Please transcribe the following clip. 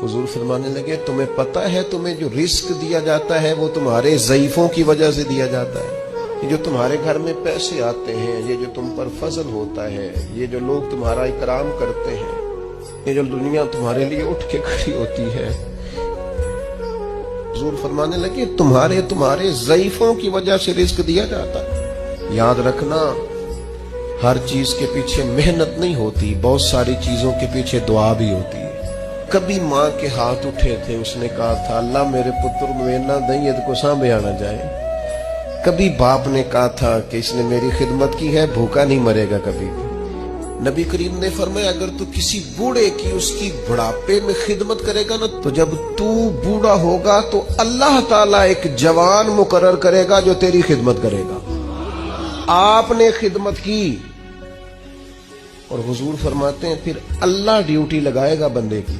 हुजूर फरमाने लगे, तुम्हें पता है तुम्हें जो रिस्क दिया जाता है वो तुम्हारे ज़ईफ़ों की वजह से दिया जाता है। ये जो तुम्हारे घर में पैसे आते हैं, ये जो तुम पर फजल होता है, ये जो लोग तुम्हारा इकराम करते हैं, ये जो दुनिया तुम्हारे लिए उठ के खड़ी होती है, हुजूर फरमाने लगे तुम्हारे ज़ईफ़ों की वजह से रिस्क दिया जाता है। याद रखना, हर चीज के पीछे मेहनत नहीं होती, बहुत सारी चीजों के पीछे दुआ भी होती है। कभी माँ के हाथ उठे थे, उसने कहा था अल्लाह मेरे पुत्र में ना दई को सांभे आना जाए। कभी बाप ने कहा था कि इसने मेरी खिदमत की है, भूखा नहीं मरेगा कभी भी। नबी करीम ने फरमाया अगर तू किसी बूढ़े की उसकी बुढ़ापे में खिदमत करेगा ना, तो जब तू बूढ़ा होगा तो अल्लाह ताला एक जवान मुकर्रर करेगा जो तेरी खिदमत करेगा। आपने खिदमत की और हुजूर फरमाते हैं फिर अल्लाह ड्यूटी लगाएगा बंदे की।